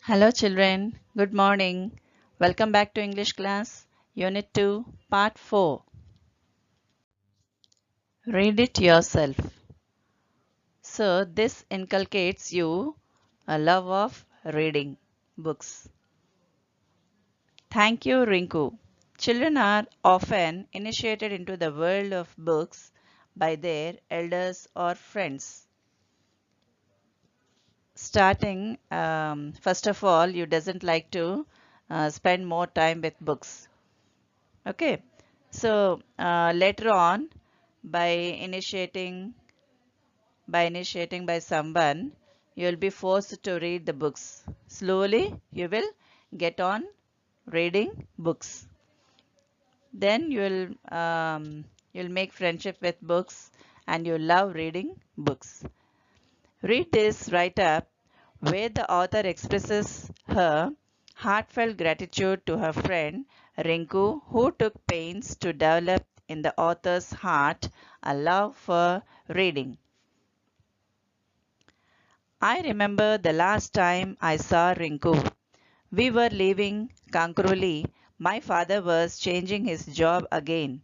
Hello children, good morning. Welcome back to English class, Unit 2, Part 4. Read it yourself. So this inculcates you a love of reading books. Thank you, Rinku. Children are often initiated into the world of books by their elders or friends. Starting, first of all, you doesn't like to spend more time with books. Okay, so later on, by initiating by someone, you will be forced to read the books. Slowly, you will get on reading books. Then you'll make friendship with books, and you love reading books. Read this write up where the author expresses her heartfelt gratitude to her friend Rinku, who took pains to develop in the author's heart a love for reading. I remember the last time I saw Rinku. We were leaving Kankroli. My father was changing his job again.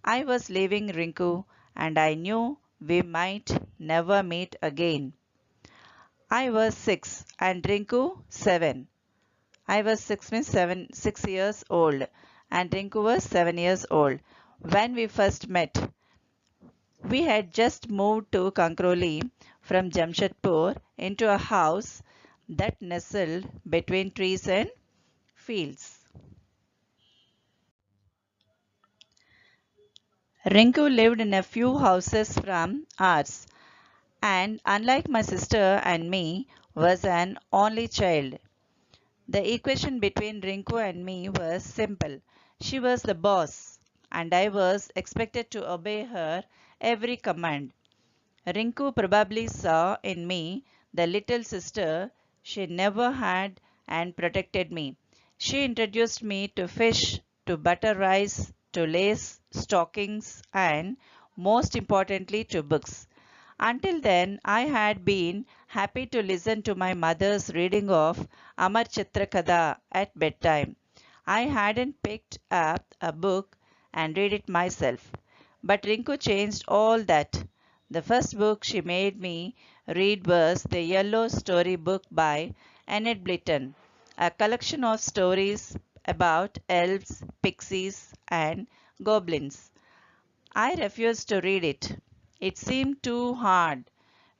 I was leaving Rinku and I knew we might never meet again. I was 6 and Rinku 7. I was 6 years old and Rinku was 7 years old when we first met. We had just moved to Kankroli from Jamshedpur into a house that nestled between trees and fields. Rinku lived in a few houses from ours and unlike my sister and me was an only child. The equation between Rinku and me was simple. She was the boss, and I was expected to obey her every command. Rinku probably saw in me the little sister she never had and protected me. She introduced me to fish, to butter rice, to lace, stockings, and most importantly to books. Until then, I had been happy to listen to my mother's reading of Amar Chitrakada at bedtime. I hadn't picked up a book and read it myself. But Rinku changed all that. The first book she made me read was The Yellow Story Book by Enid Blyton, a collection of stories about elves, pixies, and goblins. I refused to read it. It seemed too hard.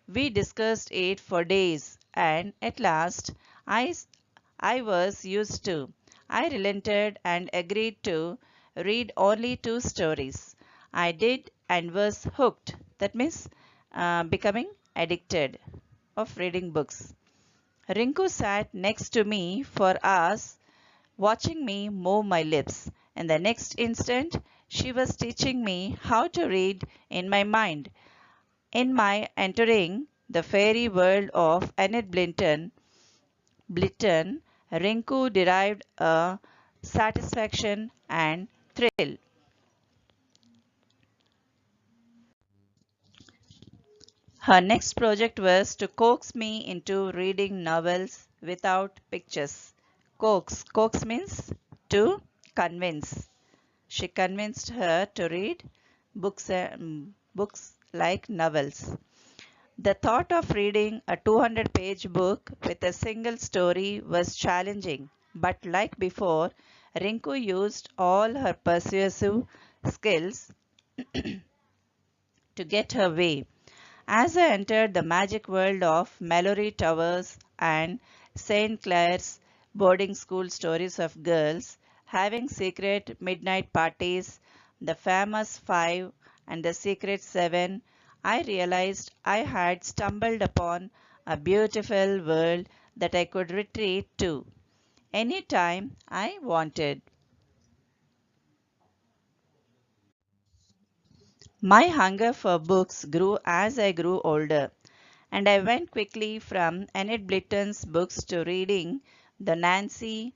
We discussed it for days, and at last I, I was used to. I relented and agreed to read only two stories. I did and was hooked. That means becoming addicted of reading books. Rinku sat next to me for hours watching me move my lips. In the next instant, she was teaching me how to read in my mind. In my entering the fairy world of Enid Blyton, Rinku derived a satisfaction and thrill. Her next project was to coax me into reading novels without pictures. Coax means to convince. She convinced her to read books like novels. The thought of reading a 200-page book with a single story was challenging, but like before, Rinku used all her persuasive skills to get her way. As I entered the magic world of Mallory Towers and St. Clair's boarding school stories of girls having secret midnight parties, the famous five and the secret seven, I realized I had stumbled upon a beautiful world that I could retreat to anytime I wanted. My hunger for books grew as I grew older, and I went quickly from Enid Blyton's books to reading the Nancy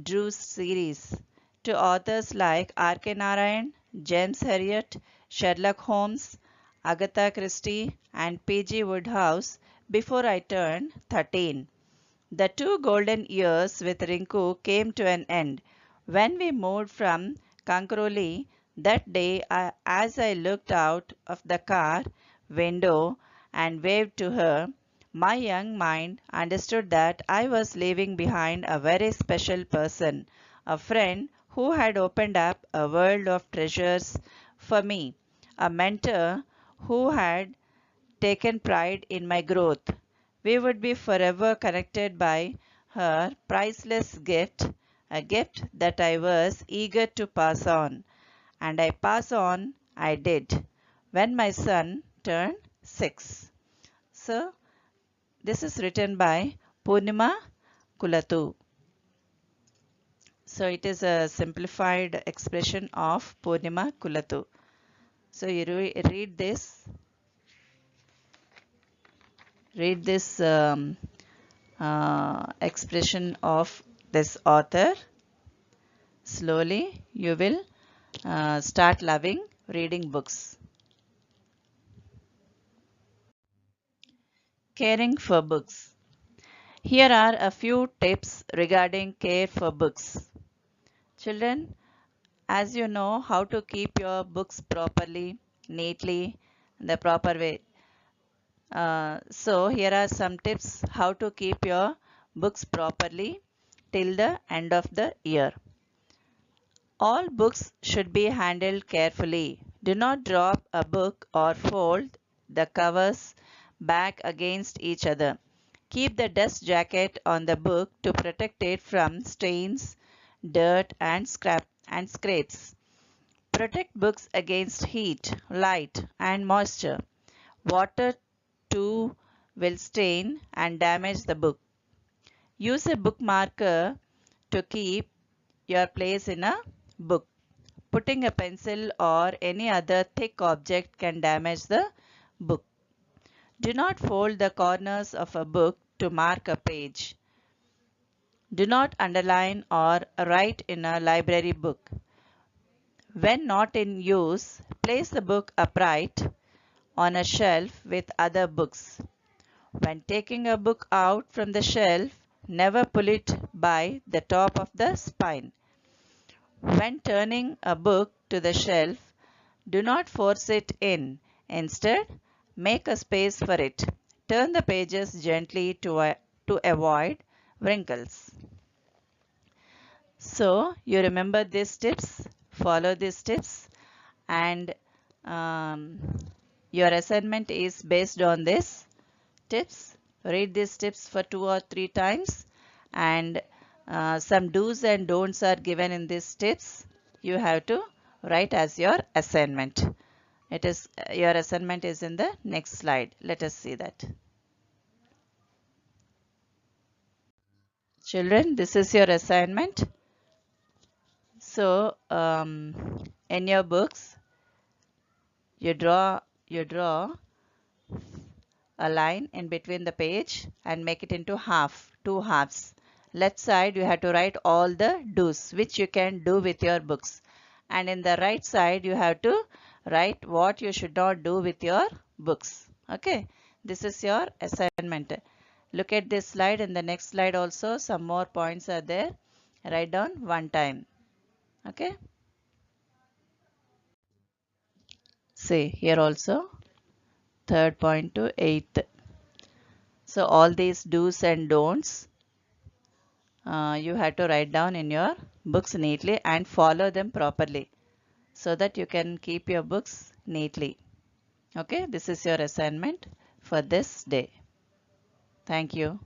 Drew series, to authors like R.K. Narayan, James Herriot, Sherlock Holmes, Agatha Christie, and P.G. Wodehouse before I turned 13. The 2 golden years with Rinku came to an end when we moved from Kankaroli. That day, as I looked out of the car window and waved to her, my young mind understood that I was leaving behind a very special person, a friend who had opened up a world of treasures for me, a mentor who had taken pride in my growth. We would be forever connected by her priceless gift, a gift that I was eager to pass on. And I did, when my son turned 6. So, this is written by Purnima Kulatu. So, it is a simplified expression of Purnima Kulatu. So, you read this. Read this expression of this author. Slowly, you will start loving reading books. Caring for books. Here are a few tips regarding care for books. Children, as you know how to keep your books properly, neatly, in the proper way. So here are some tips how to keep your books properly till the end of the year. All books should be handled carefully. Do not drop a book or fold the covers back against each other. Keep the dust jacket on the book to protect it from stains, dirt and scrapes. Protect books against heat, light and moisture. Water too will stain and damage the book. Use a bookmarker to keep your place in a book. Putting a pencil or any other thick object can damage the book. Do not fold the corners of a book to mark a page. Do not underline or write in a library book. When not in use, place the book upright on a shelf with other books. When taking a book out from the shelf, never pull it by the top of the spine. When turning a book to the shelf, do not force it in. Instead, make a space for it. Turn the pages gently to avoid wrinkles. So, you remember these tips, follow these tips, and um, your assignment is based on these tips. Read these tips for 2 or 3 times, and some do's and don'ts are given in these tips. You have to write as your assignment. It is your assignment is in the next slide. Let us see that. Children, this is your assignment. So, in your books, you draw a line in between the page and make it into two halves. Left side you have to write all the do's which you can do with your books, and in the right side you have to write what you should not do with your books. Okay, this is your assignment. Look at this slide. In the next slide also some more points are there. Write down one time. Okay, see here also, third point to eighth. So all these do's and don'ts you have to write down in your books neatly and follow them properly so that you can keep your books neatly. Okay, this is your assignment for this day. Thank you.